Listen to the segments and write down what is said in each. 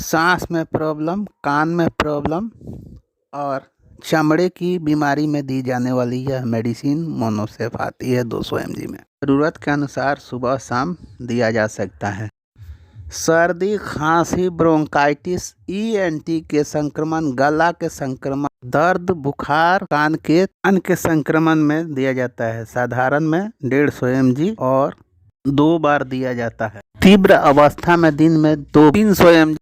सांस में प्रॉब्लम, कान में प्रॉब्लम और चमड़े की बीमारी में दी जाने वाली यह मेडिसिन मोनोसेफ आती है 200 mg में। ज़रूरत के अनुसार सुबह शाम दिया जा सकता है। सर्दी, खांसी, ब्रोंकाइटिस, ईएनटी के संक्रमण, गला के संक्रमण, दर्द, बुखार, कान के संक्रमण में दिया जाता है। साधारण में 150 mg और 2 बार दिया जाता है। तीव्र अवस्था में दिन में 300 mg।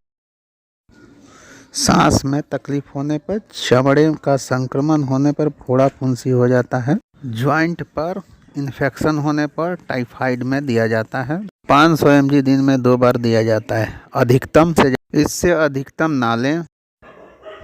सांस में तकलीफ होने पर, चमड़े का संक्रमण होने पर फोड़ा फुंसी हो जाता है। ज्वाइंट पर इन्फेक्शन होने पर टाइफाइड में दिया जाता है। 500 mg दिन में 2 बार दिया जाता है। अधिकतम से इससे अधिकतम ना लें।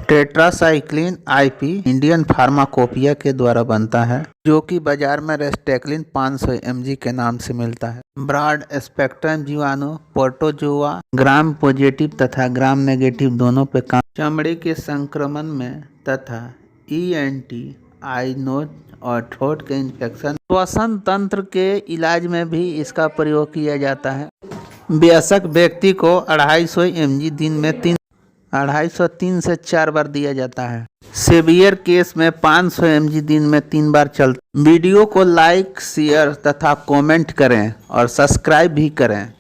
टेट्रासाइक्लिन आईपी इंडियन फार्माकोपिया के द्वारा बनता है, जो कि बाजार में रेस्टेक्लिन 500 mg के नाम से मिलता है। ब्रॉड स्पेक्ट्रम जीवाणु, प्रोटोजोआ, ग्राम पॉजिटिव तथा ग्राम नेगेटिव दोनों पे काम। चमड़े के संक्रमण में तथा ईएनटी, आई, नोज और ठोट के इन्फेक्शन, श्वसन तंत्र के इलाज में भी इसका प्रयोग किया जाता है। वयस्क व्यक्ति को 250 mg दिन में 3 से 4 बार दिया जाता है। सेवियर केस में 500 mg दिन में 3 बार चलता। वीडियो को लाइक, शेयर तथा कमेंट करें और सब्सक्राइब भी करें।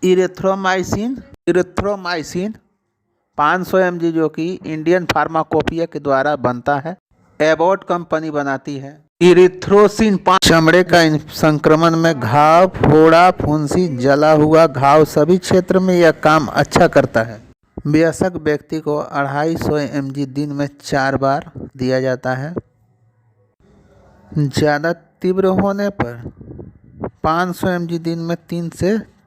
इरिथ्रोमाइसिन 500 mg जो कि इंडियन फार्माकोपिया के द्वारा बनता है, एबॉट कंपनी बनाती है। इरिथ्रोसिन चमड़े का संक्रमण में घाव, फोड़ा, फुंसी, जला हुआ घाव सभी क्षेत्र में यह काम अच्छा करता है। वयस्क व्यक्ति को 250 mg दिन में 4 बार दिया जाता है। ज़्यादा तीव्र होने पर 500 mg दिन में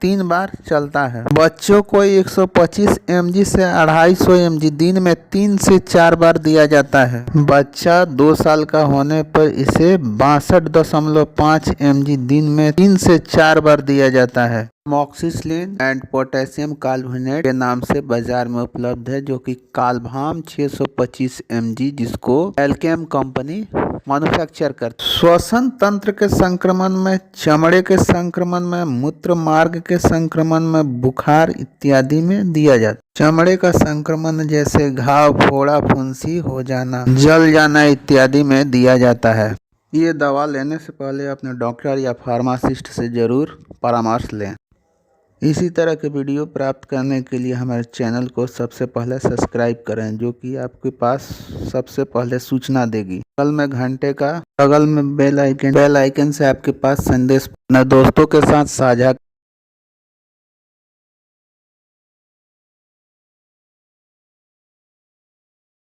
3 बार चलता है। बच्चों को 125 mg से 250 mg दिन में 3 से 4 बार दिया जाता है। बच्चा 2 साल का होने पर इसे 62.5 mg दिन में 3 से 4 बार दिया जाता है। मॉक्सिसिलिन एंड पोटेशियम कार्बोनेट के नाम से बाजार में उपलब्ध है, जो कि काल्भाम 625 mg, जिसको एल्केम कंपनी मैन्युफैक्चर करती है। श्वसन तंत्र के संक्रमण में, चमड़े के संक्रमण में, मूत्र मार्ग के संक्रमण में, बुखार इत्यादि में दिया जाता है। चमड़े का संक्रमण जैसे घाव, फोड़ा, फुंसी हो जाना, जल जाना इत्यादि में दिया जाता है। ये दवा लेने से पहले अपने डॉक्टर या फार्मासिस्ट से जरूर परामर्श लें। इसी तरह के वीडियो प्राप्त करने के लिए हमारे चैनल को सबसे पहले सब्सक्राइब करें, जो कि आपके पास सबसे पहले सूचना देगी। बगल में घंटे का, बगल में बेल आइकन से आपके पास संदेश अपने दोस्तों के साथ साझा